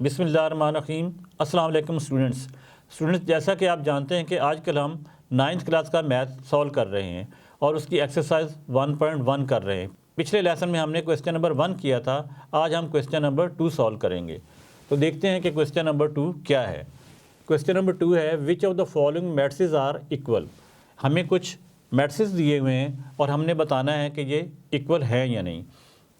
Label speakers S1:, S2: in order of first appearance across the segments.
S1: बिस्मिल्लाहिर्रहमानिर्रहीम। अस्सलाम वालेकुम स्टूडेंट्स, जैसा कि आप जानते हैं कि आजकल हम 9th क्लास का मैथ सॉल्व कर रहे हैं और उसकी एक्सरसाइज 1.1 कर रहे हैं। पिछले लेसन में हमने क्वेश्चन नंबर 1 किया था, आज हम क्वेश्चन नंबर 2 सॉल्व करेंगे। तो देखते हैं कि क्वेश्चन नंबर 2 क्या है। क्वेश्चन नंबर 2 है which of the following matrices are equal. हमें कुछ मैट्रिसेस दिए हुए हैं और हमने बताना है कि ये इक्वल है या नहीं।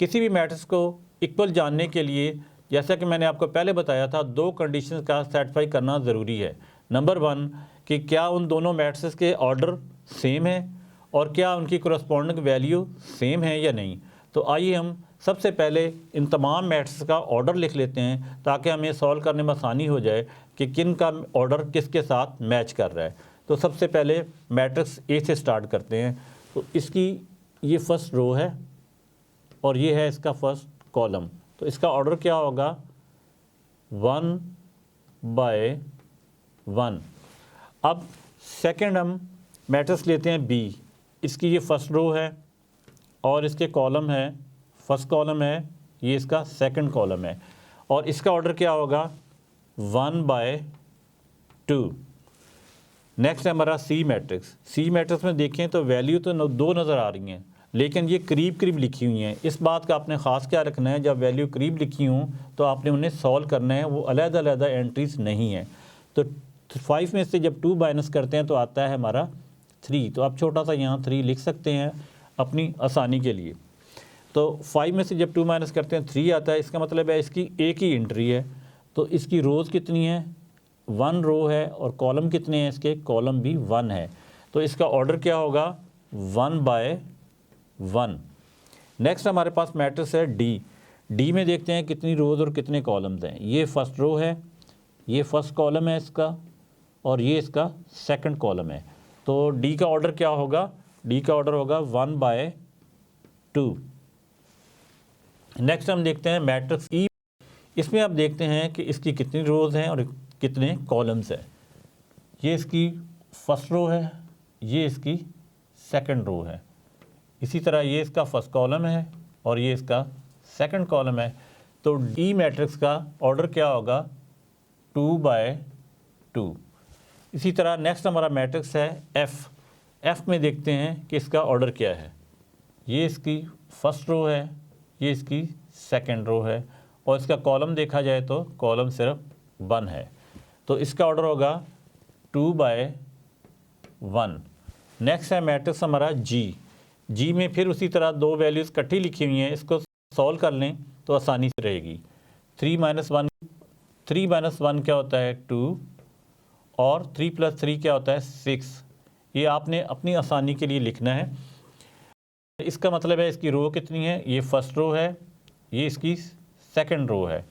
S1: किसी भी मैट्रिक्स को इक्वल जानने के लिए जैसा कि मैंने आपको पहले बताया था, दो कंडीशंस का सेटिस्फाई करना ज़रूरी है। नंबर 1 कि क्या उन दोनों मैट्रिक्स के ऑर्डर सेम है और क्या उनकी कोरस्पॉन्डिंग वैल्यू सेम है या नहीं। तो आइए हम सबसे पहले इन तमाम मैट्रिक्स का ऑर्डर लिख लेते हैं ताकि हमें सॉल्व करने में आसानी हो जाए कि किन का ऑर्डर किसके साथ मैच कर रहा है। तो सबसे पहले मैट्रिक्स ए से स्टार्ट करते हैं। तो इसकी ये फर्स्ट रो है और ये है इसका फर्स्ट कॉलम। तो इसका ऑर्डर क्या होगा 1/1। अब सेकंड हम मैट्रिक्स लेते हैं बी। इसकी ये फर्स्ट रो है और इसके कॉलम है, फर्स्ट कॉलम है, ये इसका सेकंड कॉलम है और इसका ऑर्डर क्या होगा 1/2। नेक्स्ट है हमारा सी मैट्रिक्स। सी मैट्रिक्स में देखें तो वैल्यू तो दो नज़र आ रही हैं लेकिन ये करीब करीब लिखी हुई हैं। इस बात का आपने ख़ास क्या रखना है, जब वैल्यू करीब लिखी हूँ तो आपने उन्हें सॉल्व करना है, वो अलग-अलग एंट्रीज नहीं है। तो 5 में से जब 2 माइनस करते हैं तो आता है हमारा 3। तो आप छोटा सा यहाँ 3 लिख सकते हैं अपनी आसानी के लिए। तो 5 में से जब 2 माइनस करते हैं 3 आता है, इसका मतलब है इसकी एक ही एंट्री है। तो इसकी रोज़ कितनी है, 1 रो है और कॉलम कितने हैं इसके, कॉलम भी 1 है। तो इसका ऑर्डर क्या होगा 1/1। नेक्स्ट हमारे पास मैट्रिक्स है डी। डी में देखते हैं कितनी रोज़ और कितने कॉलम्स हैं। ये फर्स्ट रो है, ये फर्स्ट कॉलम है इसका और ये इसका सेकंड कॉलम है। तो डी का ऑर्डर क्या होगा, डी का ऑर्डर होगा 1/2। नेक्स्ट हम देखते हैं मैट्रिक्स ई। इसमें आप देखते हैं कि इसकी कितनी रोज़ हैं और कितने कॉलम्स हैं। ये इसकी फर्स्ट रो है, ये इसकी सेकंड रो है। इसी तरह ये इसका फर्स्ट कॉलम है और ये इसका सेकंड कॉलम है। तो डी मैट्रिक्स का ऑर्डर क्या होगा 2/2। इसी तरह नेक्स्ट हमारा मैट्रिक्स है एफ़। एफ़ में देखते हैं कि इसका ऑर्डर क्या है। ये इसकी फर्स्ट रो है, ये इसकी सेकंड रो है और इसका कॉलम देखा जाए तो कॉलम सिर्फ 1 है। तो इसका ऑर्डर होगा 2/1। नेक्स्ट है मैट्रिक्स हमारा जी। जी में फिर उसी तरह दो वैल्यूज़ इकट्ठी लिखी हुई हैं, इसको सॉल्व कर लें तो आसानी से रहेगी। 3 - 1 क्या होता है 2 और 3 + 3 क्या होता है 6। ये आपने अपनी आसानी के लिए लिखना है। इसका मतलब है इसकी रो कितनी है, ये फर्स्ट रो है, ये इसकी सेकंड रो है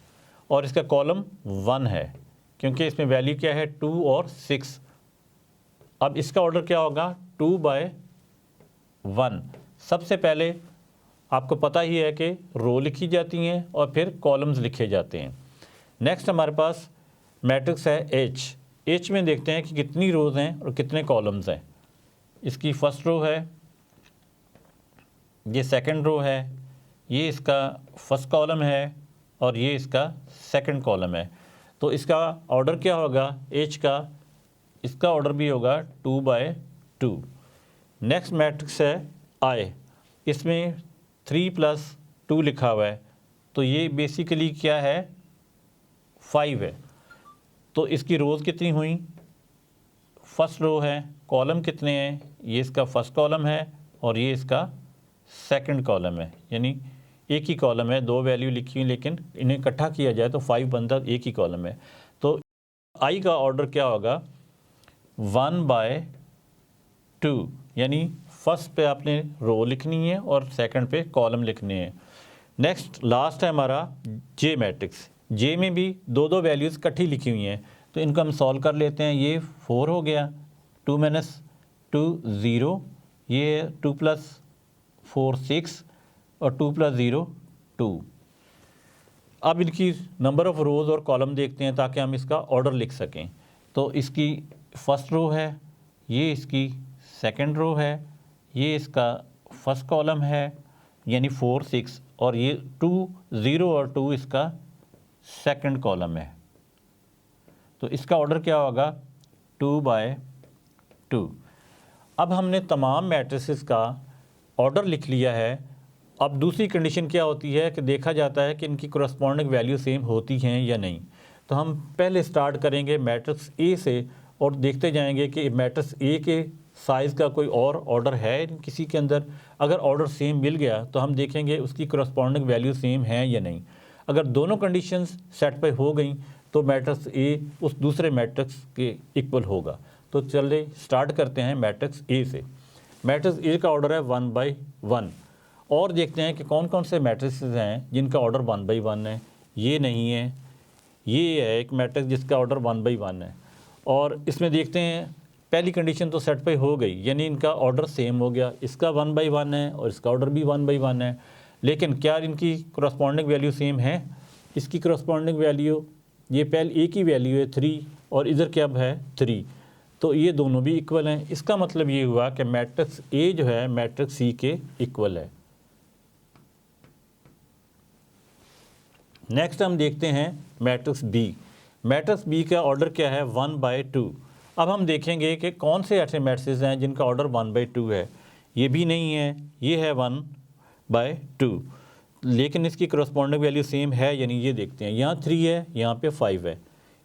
S1: और इसका कॉलम 1 है क्योंकि इसमें वैल्यू क्या है 2 और 6। अब इसका ऑर्डर क्या होगा 2/1। सबसे पहले आपको पता ही है कि रो लिखी जाती हैं और फिर कॉलम्स लिखे जाते हैं। नेक्स्ट हमारे पास मैट्रिक्स है एच। एच में देखते हैं कि कितनी रोज़ हैं और कितने कॉलम्स हैं। इसकी फर्स्ट रो है, ये सेकंड रो है, ये इसका फर्स्ट कॉलम है और ये इसका सेकंड कॉलम है। तो इसका ऑर्डर क्या होगा एच का, इसका ऑर्डर भी होगा 2/2। नेक्स्ट मैट्रिक्स है आई। इसमें 3 + 2 लिखा हुआ है तो ये बेसिकली क्या है 5 है। तो इसकी रोज़ कितनी हुई, फर्स्ट रो है, कॉलम कितने हैं, ये इसका फर्स्ट कॉलम है और ये इसका सेकंड कॉलम है, यानी एक ही कॉलम है, दो वैल्यू लिखी हुई लेकिन इन्हें इकट्ठा किया जाए तो 5 बनता, एक ही कॉलम है। तो आई का ऑर्डर क्या होगा 1/2, यानी फर्स्ट पे आपने रो लिखनी है और सेकंड पे कॉलम लिखने हैं। नेक्स्ट लास्ट है हमारा जे मैट्रिक्स। जे में भी दो दो वैल्यूज़ इकट्ठी लिखी हुई हैं तो इनको हम सॉल्व कर लेते हैं। ये 4 हो गया, 2 - 2 0, ये 2 + 4 6 और 2 + 0 2। अब इनकी नंबर ऑफ़ रोज़ और कॉलम देखते हैं ताकि हम इसका ऑर्डर लिख सकें। तो इसकी फर्स्ट रो है, ये इसकी सेकंड रो है, ये इसका फर्स्ट कॉलम है यानी 4 6 और ये 2 0 और 2 इसका सेकंड कॉलम है, तो इसका ऑर्डर क्या होगा 2/2। अब हमने तमाम मैट्रिसेस का ऑर्डर लिख लिया है। अब दूसरी कंडीशन क्या होती है कि देखा जाता है कि इनकी कोरस्पॉन्डिंग वैल्यू सेम होती हैं या नहीं। तो हम पहले स्टार्ट करेंगे मैट्रिक्स ए से और देखते जाएंगे कि मैट्रिक्स ए के साइज़ का कोई और ऑर्डर है किसी के अंदर। अगर ऑर्डर सेम मिल गया तो हम देखेंगे उसकी कोरस्पॉन्डिंग वैल्यू सेम है या नहीं। अगर दोनों कंडीशंस सेटिस्फाई हो गई तो मैट्रिक्स ए उस दूसरे मैट्रिक्स के इक्वल होगा। तो चलिए स्टार्ट करते हैं मैट्रिक्स ए से। मैट्रिक्स ए का ऑर्डर है 1/1 और देखते हैं कि कौन कौन से मैट्रिक्स हैं जिनका ऑर्डर 1/1 है। ये नहीं है, ये है एक मैट्रिक्स जिसका ऑर्डर 1/1 है। और इसमें देखते हैं पहली कंडीशन तो सेटिस्फाई हो गई, यानी इनका ऑर्डर सेम हो गया। इसका 1/1 है और इसका ऑर्डर भी 1/1 है, लेकिन क्या इनकी कोरस्पॉन्डिंग वैल्यू सेम है? इसकी कोरस्पॉन्डिंग वैल्यू, ये पहले ए की वैल्यू है 3 और इधर क्या है 3, तो ये दोनों भी इक्वल हैं। इसका मतलब ये हुआ कि मैट्रिक्स ए जो है मैट्रिक्स सी के इक्वल है। नेक्स्ट हम देखते हैं मैट्रिक्स बी। मैट्रिक्स बी का ऑर्डर क्या है 1/2। अब हम देखेंगे कि कौन से ऐसे मैट्रिक्स हैं जिनका ऑर्डर 1/2 है। ये भी नहीं है, ये है 1/2, लेकिन इसकी कोरस्पॉन्डिंग वैल्यू सेम है यानी ये देखते हैं, यहाँ 3 है, यहाँ पे 5 है,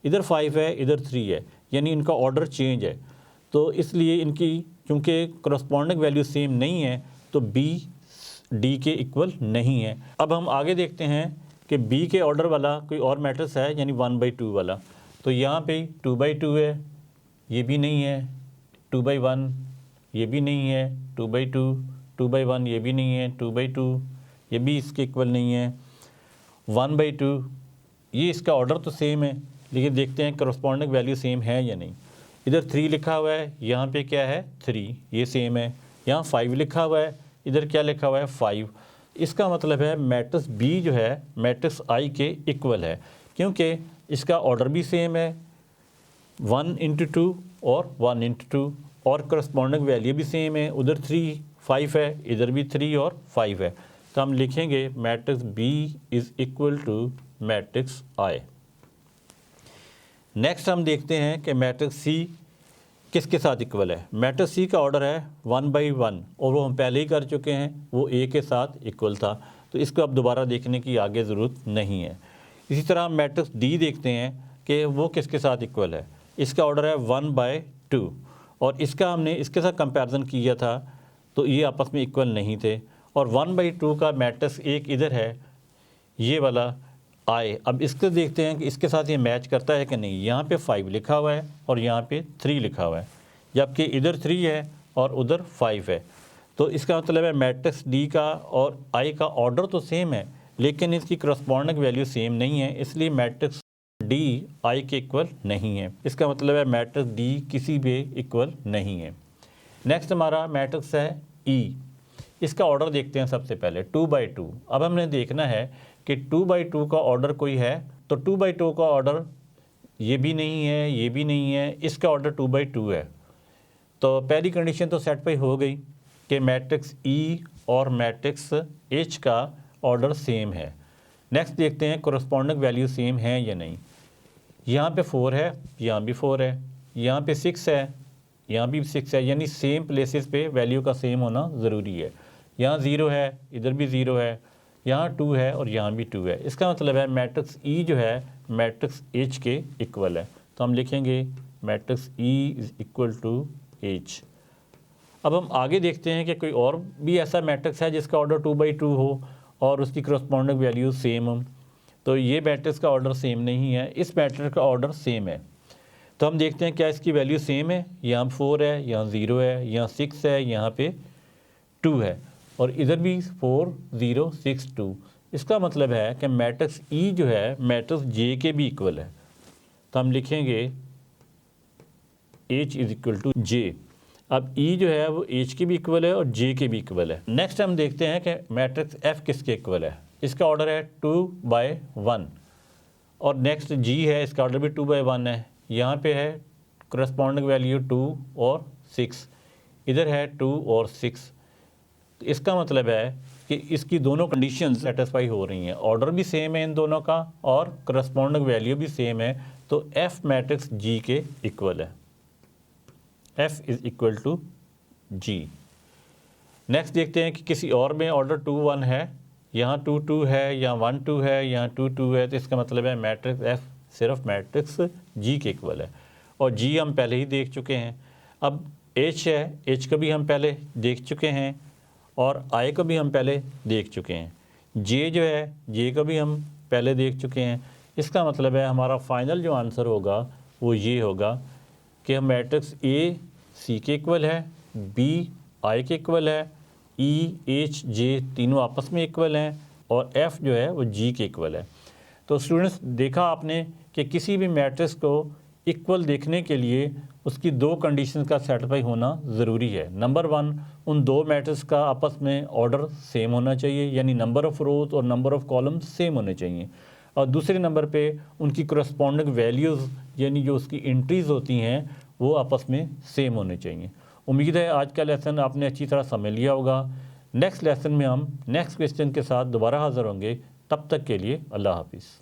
S1: इधर 5 है, इधर 3 है, यानी इनका ऑर्डर चेंज है। तो इसलिए इनकी चूँकि कोरस्पॉन्डिंग वैल्यू सेम नहीं है तो बी डी के इक्वल नहीं है। अब हम आगे देखते हैं कि बी के ऑर्डर वाला कोई और मैट्रिक्स है यानी 1/2 वाला। तो यहाँ पे 2/2 है, ये भी नहीं है, 2/1 ये भी नहीं है, 2/2, 2/1 ये भी नहीं है, 2/2 ये भी इसके इक्वल नहीं है, 1/2 ये इसका ऑर्डर तो सेम है, लेकिन देखते हैं करस्पॉन्डिंग वैल्यू सेम है या नहीं। इधर 3 लिखा हुआ है, यहाँ पे क्या है 3, ये सेम है। यहाँ 5 लिखा हुआ है, इधर क्या लिखा हुआ है 5। इसका मतलब है मैट्रिक्स बी जो है मैट्रिक्स आई के इक्वल है, क्योंकि इसका ऑर्डर भी सेम है 1/2 और 1/2 और करस्पॉन्डिंग वैल्यू भी सेम है। उधर 3 5 है, इधर भी 3 और 5 है। तो हम लिखेंगे matrix B is equal to matrix I. Next हम देखते हैं कि मैट्रिक्स सी किसके साथ इक्वल है। मैट्रिक्स सी का ऑर्डर है 1/1 और वो हम पहले ही कर चुके हैं, वो ए के साथ इक्वल था, तो इसको अब दोबारा देखने की आगे ज़रूरत नहीं है। इसी तरह हम मैट्रिक्स डी देखते हैं कि वो किसके साथ इक्वल है। इसका ऑर्डर है 1/2 और इसका हमने इसके साथ कंपैरिजन किया था तो ये आपस में इक्वल नहीं थे। और 1/2 का मैट्रिक्स एक इधर है, ये वाला आए। अब इसको देखते हैं कि इसके साथ ये मैच करता है कि नहीं। यहाँ पे 5 लिखा हुआ है और यहाँ पे 3 लिखा हुआ है, जबकि इधर 3 है और उधर 5 है। तो इसका मतलब है मैट्रिक्स डी का और आई का ऑर्डर तो सेम है, लेकिन इसकी करस्पॉन्डिंग वैल्यू सेम नहीं है, इसलिए मैट्रिक्स डी आई के इक्वल नहीं है। इसका मतलब है मैट्रिक्स डी किसी भी इक्वल नहीं है। नेक्स्ट हमारा मैट्रिक्स है ई। इसका ऑर्डर देखते हैं सबसे पहले 2/2। अब हमने देखना है कि 2/2 का ऑर्डर कोई है, तो 2/2 का ऑर्डर ये भी नहीं है, ये भी नहीं है, इसका ऑर्डर 2/2 है। तो पहली कंडीशन तो सेटिस्फाई हो गई कि मैट्रिक्स ई और मैट्रिक्स एच का ऑर्डर सेम है। नेक्स्ट देखते हैं कोरस्पॉन्डिंग वैल्यू सेम है या नहीं। यहाँ पे 4 है, यहाँ भी 4 है, यहाँ पे 6 है, यहाँ भी 6 है, यानी सेम प्लेसेस पे वैल्यू का सेम होना ज़रूरी है। यहाँ 0 है, इधर भी 0 है, यहाँ 2 है और यहाँ भी 2 है। इसका मतलब है मैट्रिक्स ई जो है मैट्रिक्स एच के इक्वल है। तो हम लिखेंगे matrix E is equal to H. अब हम आगे देखते हैं कि कोई और भी ऐसा मैट्रिक्स है जिसका ऑर्डर 2/2 हो और उसकी करस्पॉन्डिंग वैल्यू सेम हो। तो ये मैट्रिक्स का ऑर्डर सेम नहीं है, इस मैट्रिक्स का ऑर्डर सेम है। तो हम देखते हैं क्या इसकी वैल्यू सेम है। यहाँ 4 है, यहाँ 0 है, यहाँ 6 है, यहाँ पे 2 है और इधर भी 4 0 6 2। इसका मतलब है कि मैट्रिक्स ई जो है मैट्रिक्स जे के भी इक्वल है। तो हम लिखेंगे एच इज़ इक्वल टू जे। अब ई जो है वो एच के भी इक्वल है और जे के भी इक्वल है। नेक्स्ट हम देखते हैं कि मैट्रिक्स एफ किसके इक्वल है। इसका ऑर्डर है 2/1 और नेक्स्ट जी है, इसका ऑर्डर भी 2/1 है। यहाँ पे है करस्पॉन्डिंग वैल्यू 2 और 6, इधर है 2 और 6। तो इसका मतलब है कि इसकी दोनों कंडीशन सेटिस्फाई हो रही हैं, ऑर्डर भी सेम है इन दोनों का और करस्पॉन्डिंग वैल्यू भी सेम है, तो एफ मैट्रिक्स जी के इक्वल है, F is equal to G. Next देखते हैं कि किसी और में ऑर्डर 2 1 है, यहाँ 2 2 है, यहाँ 1 2 है, यहाँ 2 2 है, तो इसका मतलब है मैट्रिक्स एफ सिर्फ मैट्रिक्स जी के इक्वल है। और जी हम पहले ही देख चुके हैं। अब एच है, एच को भी हम पहले देख चुके हैं और आई को भी हम पहले देख चुके हैं। जे जो है, जे को भी हम पहले देख चुके हैं। इसका मतलब है हमारा फाइनल जो आंसर होगा वो ये होगा कि हम मैट्रिक्स ए सी के इक्वल है, बी आई के इक्वल है, ई एच जे तीनों आपस में इक्वल हैं और एफ जो है वो जी के इक्वल है। तो स्टूडेंट्स देखा आपने कि किसी भी मैट्रिक्स को इक्वल देखने के लिए उसकी दो कंडीशंस का सेटिस्फाई होना ज़रूरी है। नंबर 1, उन दो मैट्रिक्स का आपस में ऑर्डर सेम होना चाहिए, यानी नंबर ऑफ़ रोज और नंबर ऑफ़ कॉलम्स सेम होने चाहिए। और दूसरे नंबर पे उनकी करस्पॉन्डिंग वैल्यूज़ यानी जो उसकी एंट्रीज़ होती हैं वो आपस में सेम होने चाहिए। उम्मीद है आज का लेसन आपने अच्छी तरह समझ लिया होगा। नेक्स्ट लेसन में हम नेक्स्ट क्वेश्चन के साथ दोबारा हाज़िर होंगे। तब तक के लिए अल्लाह हाफिज़।